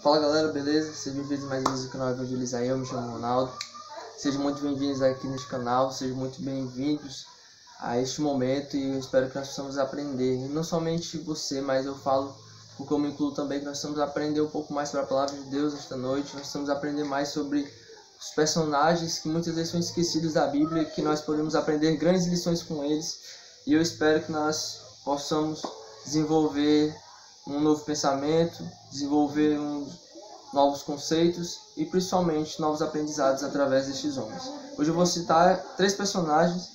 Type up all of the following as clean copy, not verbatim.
Fala galera, beleza? Sejam bem-vindos mais vezes ao canal Evangelizar. Eu me chamo Ronaldo. Sejam muito bem-vindos aqui neste canal, sejam muito bem-vindos a este momento e eu espero que nós possamos aprender. E não somente você, mas eu falo, porque eu me incluo também, que nós precisamos aprender um pouco mais sobre a Palavra de Deus esta noite. Nós precisamos aprender mais sobre os personagens que muitas vezes são esquecidos da Bíblia, que nós podemos aprender grandes lições com eles. E eu espero que nós possamos desenvolver um novo pensamento, desenvolver novos conceitos e principalmente novos aprendizados através destes homens. Hoje eu vou citar 3 personagens,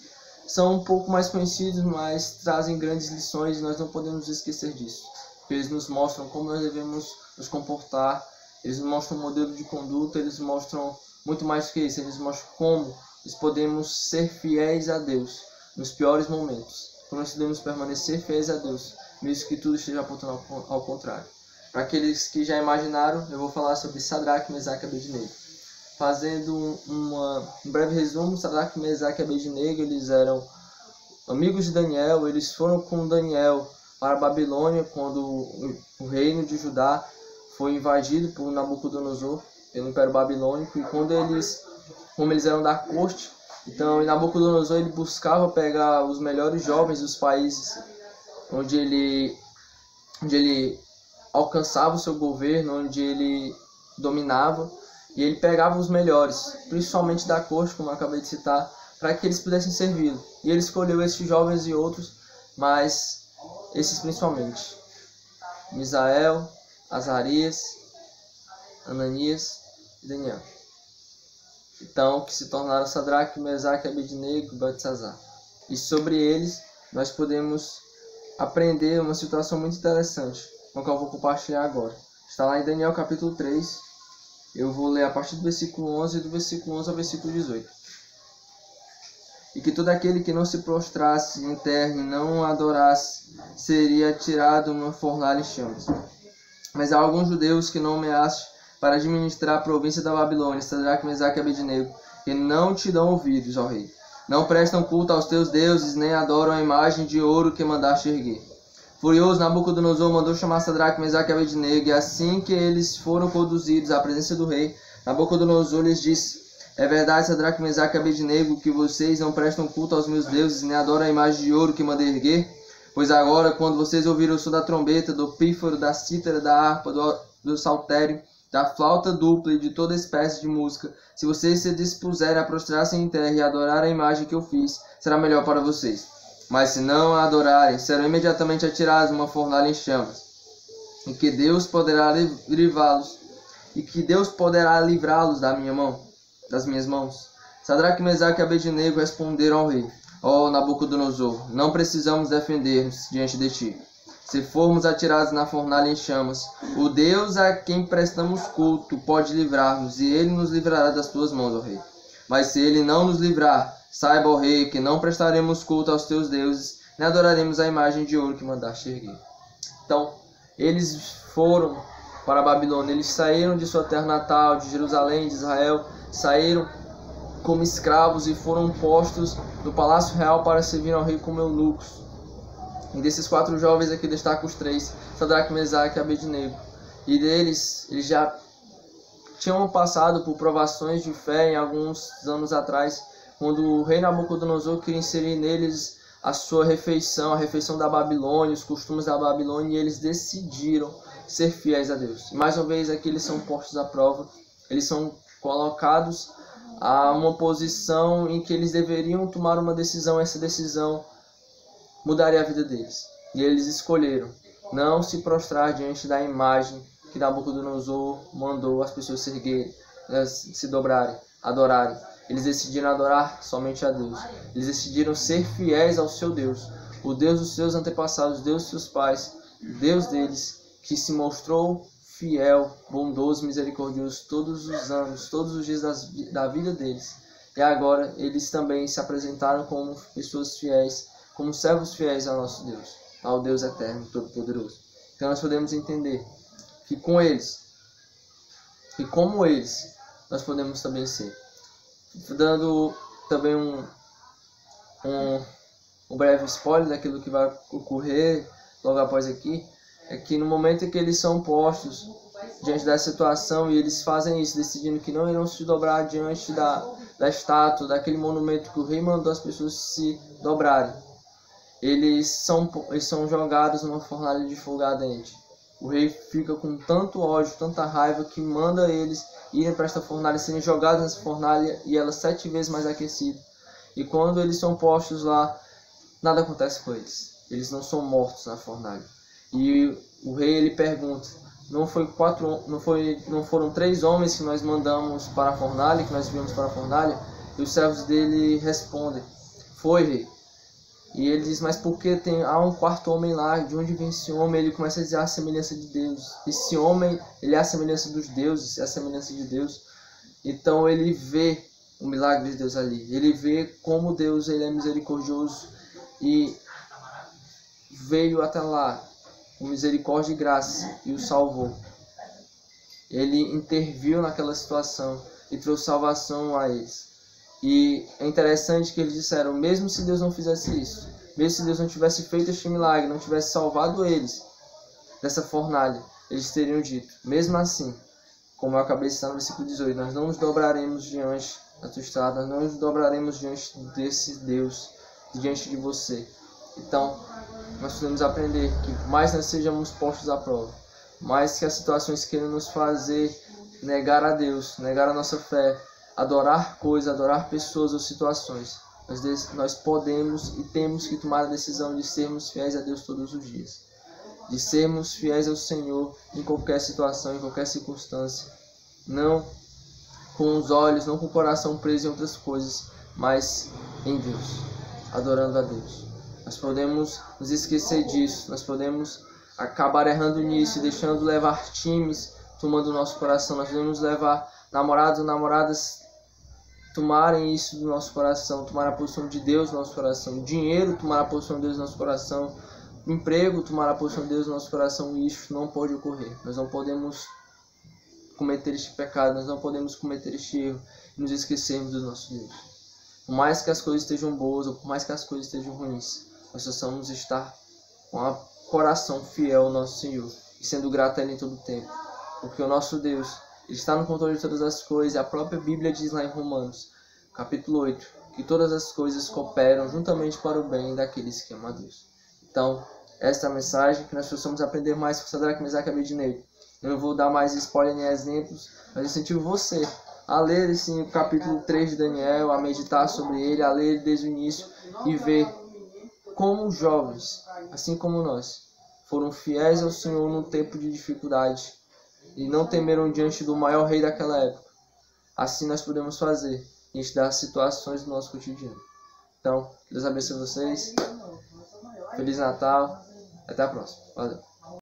são um pouco mais conhecidos, mas trazem grandes lições e nós não podemos esquecer disso. Porque eles nos mostram como nós devemos nos comportar, eles nos mostram um modelo de conduta, eles mostram muito mais do que isso, eles mostram como nós podemos ser fiéis a Deus nos piores momentos, como nós podemos permanecer fiéis a Deus, mesmo que tudo esteja apontando ao contrário. Para aqueles que já imaginaram, eu vou falar sobre Sadraque, Mesaque e Abednego. Fazendo um breve resumo, Sadraque, Mesaque e Abednego, eles eram amigos de Daniel, eles foram com Daniel para a Babilônia quando o reino de Judá foi invadido por Nabucodonosor, pelo Império Babilônico, e como eles eram da corte, então Nabucodonosor ele buscava pegar os melhores jovens dos países onde ele alcançava o seu governo, onde ele dominava, e ele pegava os melhores, principalmente da corte, como eu acabei de citar, para que eles pudessem servi-lo. E ele escolheu esses jovens e outros, mas esses principalmente: Misael, Azarias, Ananias e Daniel. Então, que se tornaram Sadraque, Mesaque, Abednego e Beltesazar. E sobre eles, nós podemos aprender uma situação muito interessante, com a qual eu vou compartilhar agora. Está lá em Daniel capítulo 3, eu vou ler a partir do versículo 11, do versículo 11 ao versículo 18. E que todo aquele que não se prostrasse em terra e não adorasse, seria tirado numa fornalha em chamas. Mas há alguns judeus que nomeaste para administrar a província da Babilônia, Sadraque, Mesaque e Abednego, que não te dão ouvidos, ó rei. Não prestam culto aos teus deuses, nem adoram a imagem de ouro que mandaste erguer. Furioso, Nabucodonosor mandou chamar Sadraque, Mesaque e Abednego, e assim que eles foram conduzidos à presença do rei, Nabucodonosor lhes disse: é verdade, Sadraque, Mesaque e Abednego, que vocês não prestam culto aos meus deuses, nem adoram a imagem de ouro que mandei erguer? Pois agora, quando vocês ouviram o som da trombeta, do pífaro, da cítara, da harpa, do saltério, da flauta dupla e de toda espécie de música, se vocês se dispuserem a prostrar-se em terra e adorar a imagem que eu fiz, será melhor para vocês. Mas se não a adorarem, serão imediatamente atirados numa fornalha em chamas, e que Deus poderá livrá-los da minha mão, das minhas mãos. Sadraque, Mesaque e Abednego responderam ao rei: ó Nabucodonosor, não precisamos defender-nos diante de ti. Se formos atirados na fornalha em chamas, o Deus a quem prestamos culto pode livrar-nos, e ele nos livrará das tuas mãos, ó rei. Mas se ele não nos livrar, saiba, ó rei, que não prestaremos culto aos teus deuses, nem adoraremos a imagem de ouro que mandaste erguer. Então, eles foram para a Babilônia, eles saíram de sua terra natal, de Jerusalém, de Israel, saíram como escravos e foram postos no palácio real para servir ao rei como eunucos. E desses 4 jovens aqui destaco os 3, Sadraque, Mesaque e Abednego. E deles, eles já tinham passado por provações de fé em alguns anos atrás, quando o rei Nabucodonosor queria inserir neles a sua refeição, a refeição da Babilônia, os costumes da Babilônia, e eles decidiram ser fiéis a Deus. E mais uma vez aqui eles são postos à prova, eles são colocados a uma posição em que eles deveriam tomar uma decisão, essa decisão mudaria a vida deles. E eles escolheram não se prostrar diante da imagem que Nabucodonosor mandou as pessoas se erguerem, se dobrarem, adorarem. Eles decidiram adorar somente a Deus. Eles decidiram ser fiéis ao seu Deus, o Deus dos seus antepassados, Deus dos seus pais, Deus deles, que se mostrou fiel, bondoso, misericordioso todos os anos, todos os dias da vida deles. E agora eles também se apresentaram como pessoas fiéis, como servos fiéis ao nosso Deus, ao Deus eterno, todo-poderoso. Então nós podemos entender que com eles, e como eles, nós podemos também ser. Dando também um breve spoiler daquilo que vai ocorrer logo após aqui, é que no momento em que eles são postos diante da situação, e eles fazem isso, decidindo que não irão se dobrar diante da estátua, daquele monumento que o rei mandou as pessoas se dobrarem. Eles são jogados numa fornalha de fogo ardente. O rei fica com tanto ódio, tanta raiva, que manda eles irem para esta fornalha, serem jogados nessa fornalha, e ela 7 vezes mais aquecida. E quando eles são postos lá, nada acontece com eles. Eles não são mortos na fornalha. E o rei, ele pergunta: não foram 3 homens que nós mandamos para a fornalha, que nós enviamos para a fornalha? E os servos dele respondem: foi, rei. E ele diz: mas por que há um 4º homem lá? De onde vem esse homem? Ele começa a dizer a semelhança de Deus. Esse homem, ele é a semelhança dos deuses, é a semelhança de Deus. Então ele vê o milagre de Deus ali. Ele vê como Deus, ele é misericordioso e veio até lá com misericórdia e graça e o salvou. Ele interviu naquela situação e trouxe salvação a eles. E é interessante que eles disseram: mesmo se Deus não fizesse isso, mesmo se Deus não tivesse feito este milagre, não tivesse salvado eles dessa fornalha, eles teriam dito, mesmo assim, como eu acabei de citar no versículo 18, nós não nos dobraremos diante da tua estrada, nós não nos dobraremos diante desse Deus, diante de você. Então, nós podemos aprender que mais nós sejamos postos à prova, mais que as situações queiram nos fazer negar a Deus, negar a nossa fé, adorar coisas, adorar pessoas ou situações, nós podemos e temos que tomar a decisão de sermos fiéis a Deus todos os dias, de sermos fiéis ao Senhor em qualquer situação, em qualquer circunstância, não com os olhos, não com o coração preso em outras coisas, mas em Deus, adorando a Deus. Nós podemos nos esquecer disso, nós podemos acabar errando nisso, deixando levar times tomando o nosso coração, nós podemos levar namorados ou namoradas tomarem isso do nosso coração, tomar a posição de Deus no nosso coração, dinheiro tomar a posição de Deus no nosso coração, emprego tomar a posição de Deus no nosso coração, e isso não pode ocorrer. Nós não podemos cometer este pecado, nós não podemos cometer este erro e nos esquecermos do nosso Deus. Por mais que as coisas estejam boas ou por mais que as coisas estejam ruins, nós precisamos estar com o coração fiel ao nosso Senhor e sendo grato a Ele em todo o tempo, porque o nosso Deus, Ele está no controle de todas as coisas. A própria Bíblia diz lá em Romanos, capítulo 8, que todas as coisas cooperam juntamente para o bem daqueles que amam a Deus. Então, esta é a mensagem, que nós precisamos aprender mais com Sadraque, Mesaque e Abednego. Eu não vou dar mais spoiler nem exemplos, mas incentivo você a ler o capítulo 3 de Daniel, a meditar sobre ele, a ler desde o início e ver como os jovens, assim como nós, foram fiéis ao Senhor no tempo de dificuldade e não temeram diante do maior rei daquela época. Assim nós podemos fazer diante das situações do nosso cotidiano. Então, Deus abençoe vocês. Feliz Natal. Até a próxima. Valeu.